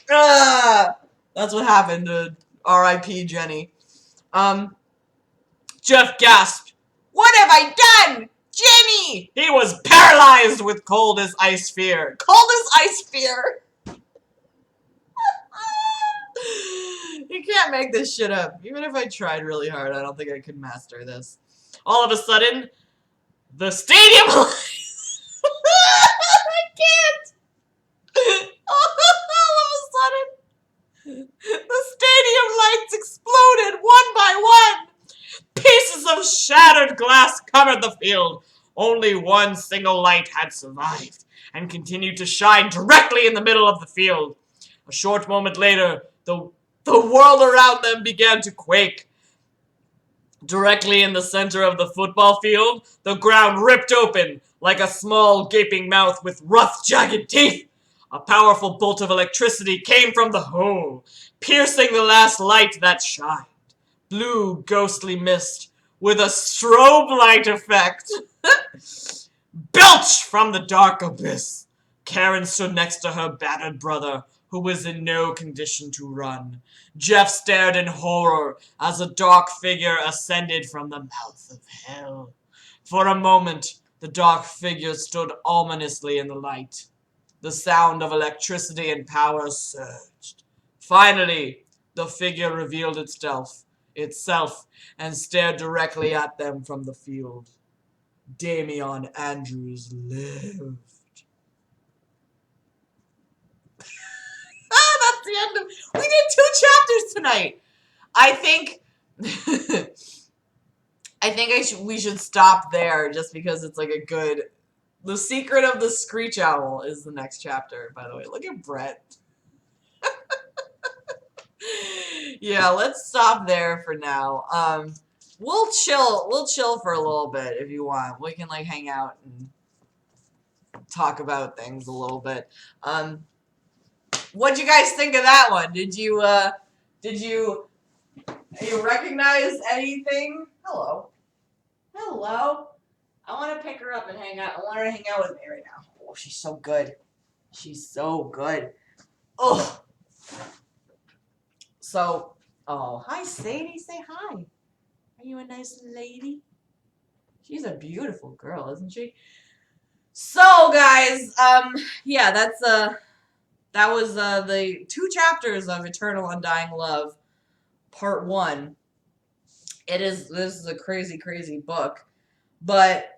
no! That's what happened to R.I.P. Jenny. Jeff gasped. What have I done? Jenny! He was paralyzed with cold as ice fear. Cold as ice fear. You can't make this shit up. Even if I tried really hard, I don't think I could master this. All of a sudden, the stadium... I can't! All of a sudden, the stadium lights exploded one by one. Pieces of shattered glass covered the field. Only one single light had survived and continued to shine directly in the middle of the field. A short moment later, the world around them began to quake. Directly in the center of the football field, the ground ripped open like a small gaping mouth with rough, jagged teeth. A powerful bolt of electricity came from the hole, piercing the last light that shined. Blue, ghostly mist with a strobe light effect belched from the dark abyss. Karen stood next to her battered brother, who was in no condition to run. Jeff stared in horror as a dark figure ascended from the mouth of hell. For a moment, the dark figure stood ominously in the light. The sound of electricity and power surged. Finally, the figure revealed itself, and stared directly at them from the field. Damian Andrews lived. That's the end of... We did 2 chapters tonight. I think... we should stop there just because it's like a good... The Secret of the Screech Owl is the next chapter, by the way. Look at Brett. Yeah, let's stop there for now. We'll chill for a little bit if you want. We can like hang out and talk about things a little bit. What'd you guys think of that one? Did you recognize anything? Hello. Hello. I want to pick her up and hang out. I want her to hang out with me right now. Oh, she's so good. She's so good. Oh. So, oh, hi, Sadie. Say hi. Are you a nice lady? She's a beautiful girl, isn't she? So, guys, yeah, that was the 2 chapters of Eternal Undying Love, Part 1. This is a crazy, crazy book, but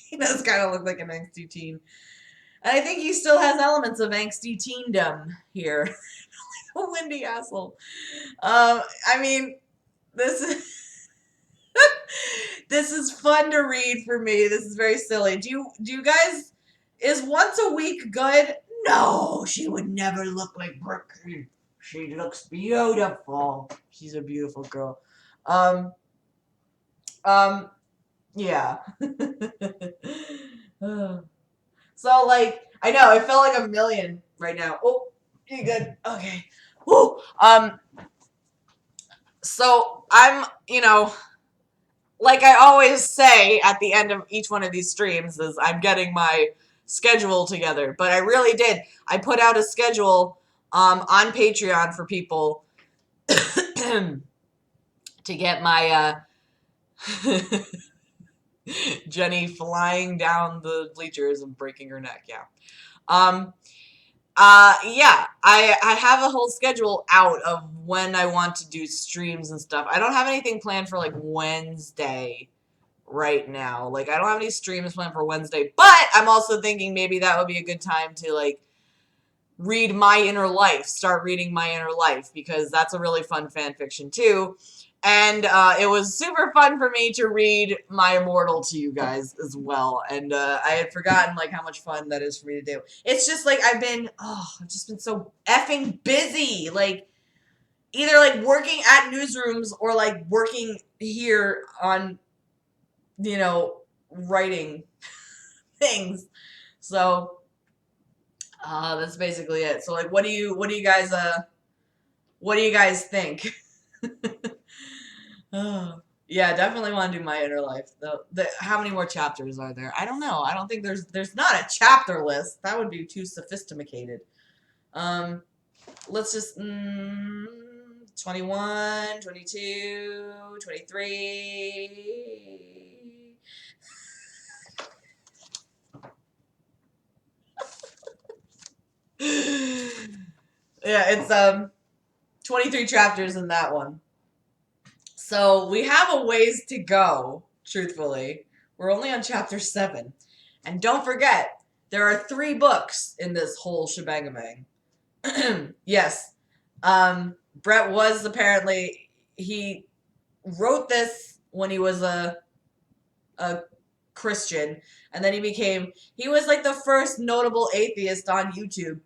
he does kind of look like an angsty teen. And I think he still has elements of angsty teendom here. Windy asshole. I mean, this is this is fun to read for me. This is very silly. Do you guys, is once a week good? No, she would never look like Brooke. She looks beautiful. She's a beautiful girl. Yeah. So like, I know, it felt like a million right now. Oh, you good? Okay. Woo. So I'm, like I always say at the end of each one of these streams is I'm getting my schedule together, but I really did. I put out a schedule on Patreon for people to get my Jenny flying down the bleachers and breaking her neck. Yeah. Yeah, I have a whole schedule out of when I want to do streams and stuff. I don't have anything planned for like Wednesday right now. Like I don't have any streams planned for Wednesday, but I'm also thinking maybe that would be a good time to like read My Inner Life, start reading My Inner Life, because that's a really fun fan fiction too. And it was super fun for me to read My Immortal to you guys as well. And I had forgotten like how much fun that is for me to do. It's just like I've just been so effing busy. Like either like working at newsrooms or like working here on, you know, writing things. So that's basically it. So like what do you guys think? Yeah, definitely want to do My Inner Life. How many more chapters are there? I don't know. I don't think there's not a chapter list. That would be too sophisticated. Let's just 21, 22, 23. Yeah, it's 23 chapters in that one. So we have a ways to go, truthfully. We're only on chapter 7. And don't forget, there are 3 books in this whole shebang. Yes. Brett was apparently, he wrote this when he was a Christian, and then he was like the first notable atheist on YouTube,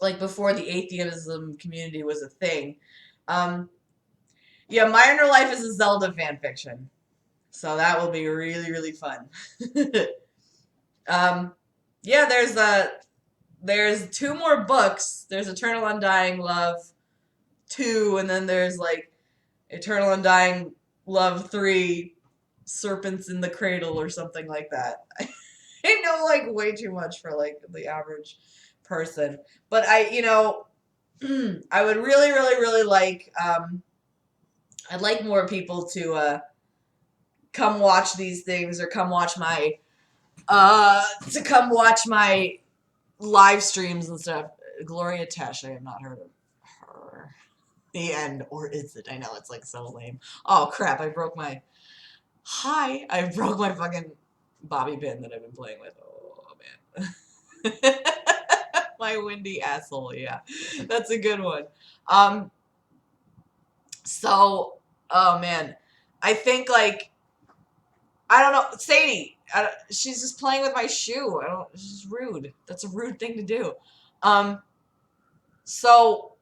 like before the atheism community was a thing. Yeah, My Inner Life is a Zelda fanfiction. So that will be really, really fun. Yeah, there's 2 more books. There's Eternal Undying Love 2, and then there's like Eternal Undying Love 3, Serpents in the Cradle or something like that. I know like way too much for like the average person. But I would really, really, really like I'd like more people to come watch these things or come watch my live streams and stuff. Gloria Tesh, I have not heard of her. The end, or is it? I know it's like so lame. Oh crap! I broke my fucking bobby pin that I've been playing with. Oh man, my windy asshole. Yeah, that's a good one. So, oh man, I think like I don't know, Sadie. She's just playing with my shoe. She's rude. That's a rude thing to do. So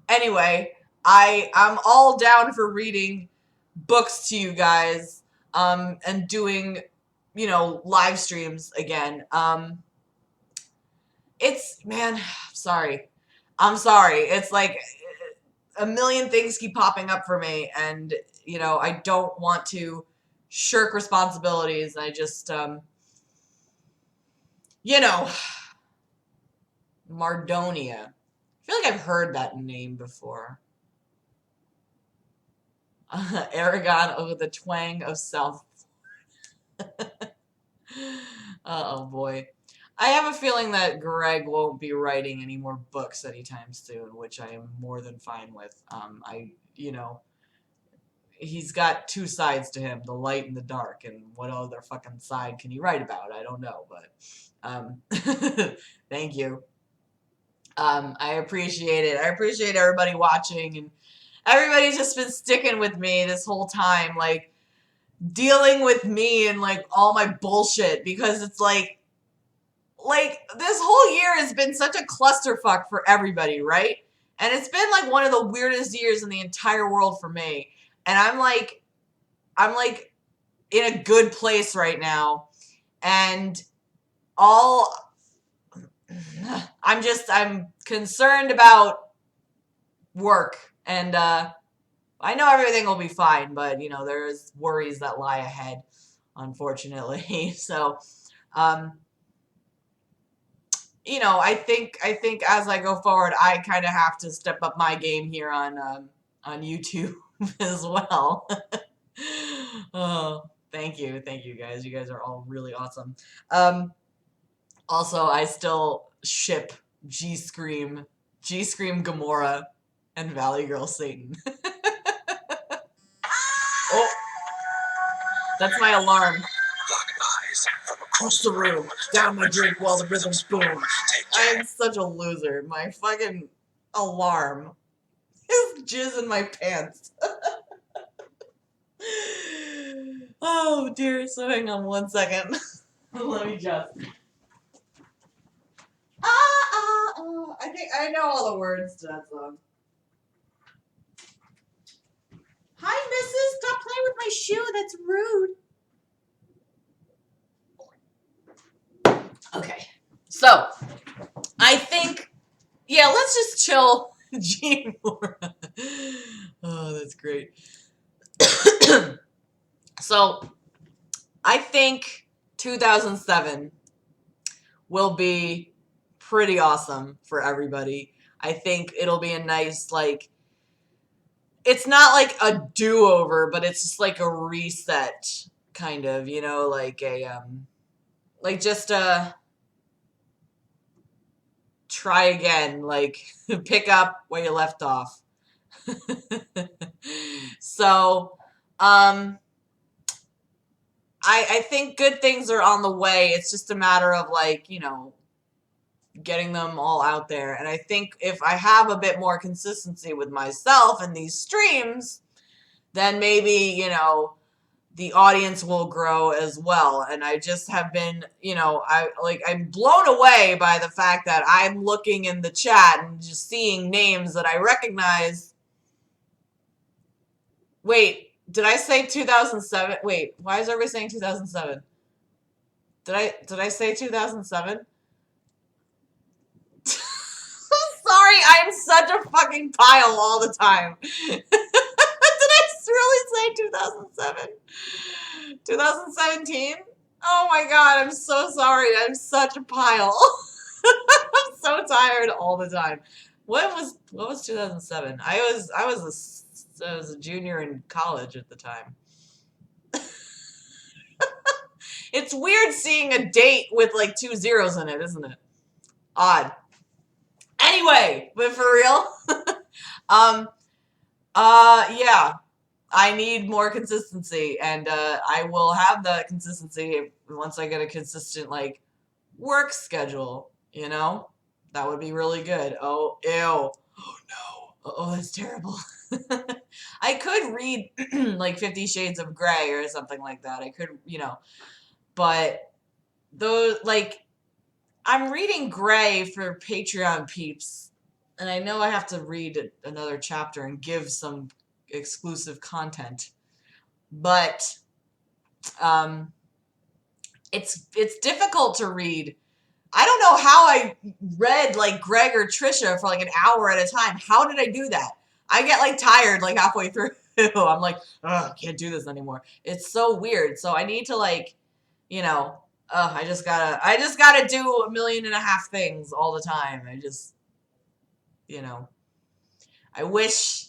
anyway, I'm all down for reading books to you guys, and doing, live streams again. It's man, sorry. I'm sorry. It's like a million things keep popping up for me, and I don't want to shirk responsibilities. I just you know, Mardonia. I feel like I've heard that name before. Aragon with the twang of South. Oh boy. I have a feeling that Greg won't be writing any more books anytime soon, which I am more than fine with. He's got 2 sides to him, the light and the dark, and what other fucking side can he write about? I don't know, but thank you. I appreciate it. I appreciate everybody watching, and everybody's just been sticking with me this whole time, like dealing with me and like all my bullshit, because it's like this whole year has been such a clusterfuck for everybody, right? And it's been like one of the weirdest years in the entire world for me. And I'm like in a good place right now, and all I'm concerned about work, and I know everything will be fine, but there's worries that lie ahead, unfortunately. So I think as I go forward, I kind of have to step up my game here on YouTube as well. Oh, thank you guys. You guys are all really awesome. Also, I still ship G-Scream, GOMMORAH, and Valley Girl Satan. Oh, that's my alarm. Across the room, down my drink while the rhythms boom. I am such a loser. My fucking alarm. Just jizz in my pants. Oh dear, so hang on 1 second. Let me just. I think I know all the words to that song. Hi, missus. Stop playing with my shoe. That's rude. Okay. So, I think, yeah, let's just chill. GOMMORAH. Oh, that's great. So, I think 2007 will be pretty awesome for everybody. I think it'll be a nice, like, it's not like a do-over, but it's just like a reset, kind of, you know, like a, like just a try again, like pick up where you left off. So, I think good things are on the way. It's just a matter of, like, you know, getting them all out there. And I think if I have a bit more consistency with myself in these streams, then maybe, you know, the audience will grow as well. And I just have been, you know, I'm blown away by the fact that I'm looking in the chat and just seeing names that I recognize. Wait, did I say 2007? Wait, why is everybody saying 2007? Did I say 2007? Sorry, I'm such a fucking pile all the time. Did I really say 2007? 2017? Oh my god, I'm so sorry. I'm such a pile. I'm so tired all the time. What was 2007? I was a junior in college at the time. It's weird seeing a date with like 2 zeros in it, isn't it? Odd. Anyway, but for real, yeah, I need more consistency, and I will have that consistency once I get a consistent, like, work schedule, you know? That would be really good. Oh, ew. Oh, no. Oh, that's terrible. I could read, like, 50 Shades of Grey or something like that. I could, you know, but those, like, I'm reading Grey for Patreon peeps, and I know I have to read another chapter and give some exclusive content, but it's difficult to read. I don't know how I read like Greg or Trisha for like an hour at a time. How did I do that? I get like tired like halfway through. I'm like, ugh, I can't do this anymore. It's so weird. So I need to, like, you know, I just gotta do 1.5 million things all the time. I just, you know, I wish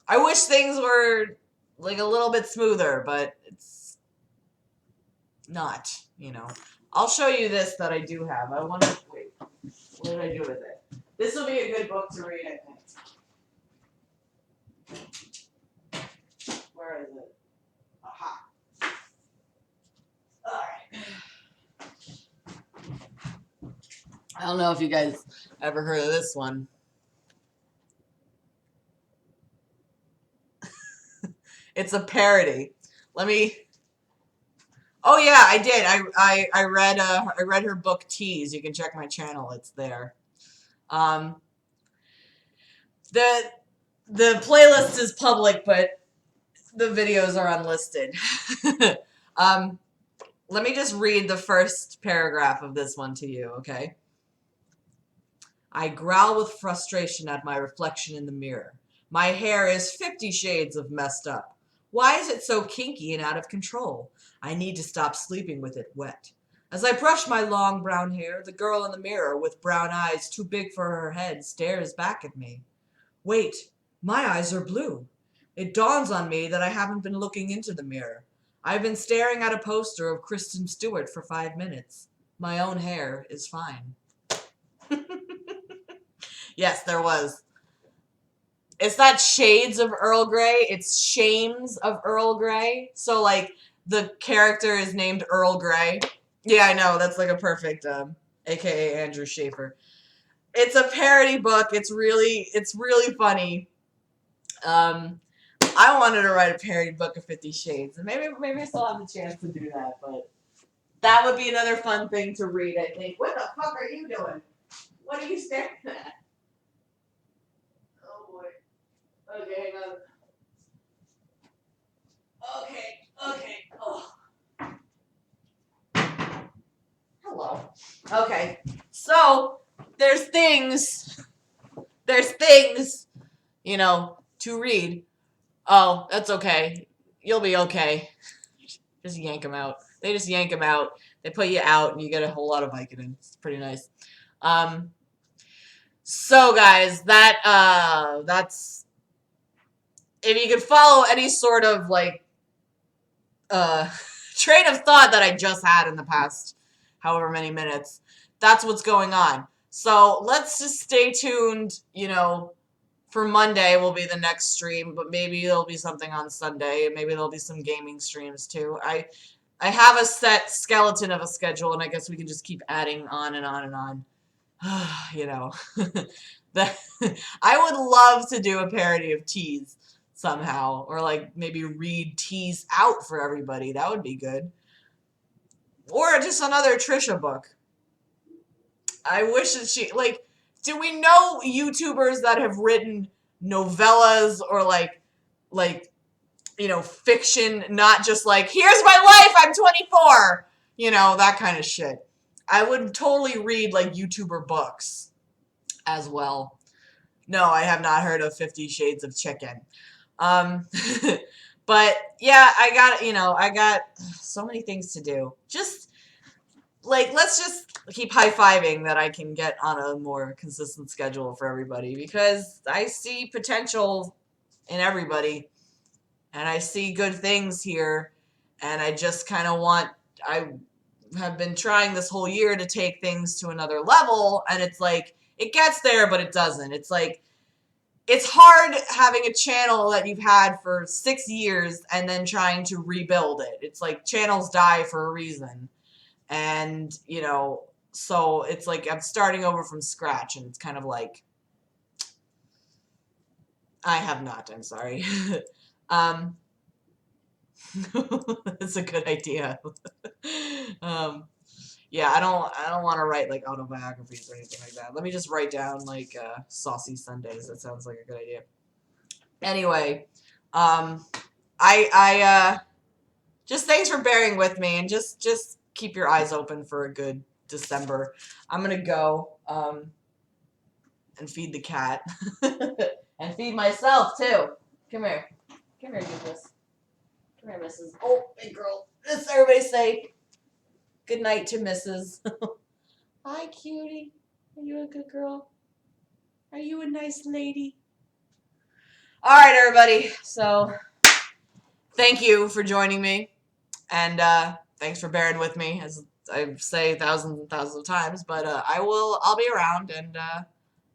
things were like a little bit smoother, but it's not, you know. I'll show you this that I do have. I wonder, wait, what did I do with it? This will be a good book to read, I think. Where is it? Aha. Alright. I don't know if you guys ever heard of this one. It's a parody. Let me. Oh yeah, I did. I read her book Tease. You can check my channel. It's there. The playlist is public, but the videos are unlisted. Let me just read the first paragraph of this one to you, okay? I growl with frustration at my reflection in the mirror. My hair is 50 shades of messed up. Why is it so kinky and out of control? I need to stop sleeping with it wet. As I brush my long brown hair, the girl in the mirror with brown eyes too big for her head stares back at me. Wait, my eyes are blue. It dawns on me that I haven't been looking into the mirror. I've been staring at a poster of Kristen Stewart for 5 minutes. My own hair is fine. Yes, there was. It's not shades of Earl Grey, it's shames of Earl Grey. So, like, the character is named Earl Grey. Yeah, I know, that's like a perfect, aka Andrew Schaefer. It's a parody book. It's really funny. I wanted to write a parody book of 50 Shades, and maybe I still have the chance to do that, but that would be another fun thing to read, I think. What the fuck are you doing? What are you staring at? Oh boy. Okay, hang on. Okay. Oh. Hello. Okay. So there's things, to read. Oh, that's okay. You'll be okay. Just yank them out. They just yank them out. They put you out, and you get a whole lot of Vicodin. It's pretty nice. So guys, that's if you could follow any sort of like train of thought that I just had in the past however many minutes, that's what's going on. So let's just stay tuned, for Monday will be the next stream, but maybe there'll be something on Sunday, and maybe there'll be some gaming streams too. I have a set skeleton of a schedule, and I guess we can just keep adding on and on and on. That I would love to do a parody of Tease somehow, or like maybe read Tease out for everybody. That would be good. Or just another Trisha book. I wish that do we know YouTubers that have written novellas or fiction, not just like, here's my life, I'm 24, that kind of shit. I would totally read like YouTuber books as well. No, I have not heard of 50 Shades of Chicken. But yeah, I got so many things to do. Just let's just keep high-fiving that I can get on a more consistent schedule for everybody, because I see potential in everybody, and I see good things here, and I just kind of I have been trying this whole year to take things to another level, and it's like, it gets there, but it doesn't. It's like, it's hard having a channel that you've had for 6 years and then trying to rebuild it. It's like channels die for a reason. And, so it's like I'm starting over from scratch, and it's kind of like, I have not, I'm sorry. It's a good idea. Yeah, I don't want to write like autobiographies or anything like that. Let me just write down like Saucy Sundays. That sounds like a good idea. Anyway, I just thanks for bearing with me, and just keep your eyes open for a good December. I'm gonna go and feed the cat and feed myself too. Come here, Goodness. Come here, Mrs. Oh, big girl. Let's everybody say good night to Mrs. Hi, cutie. Are you a good girl? Are you a nice lady? All right, everybody. So, thank you for joining me, and thanks for bearing with me, as I say thousands and thousands of times. But I'll be around, and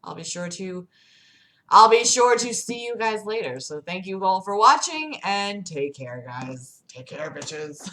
I'll be sure to see you guys later. So, thank you all for watching, and take care, guys. Take care, bitches.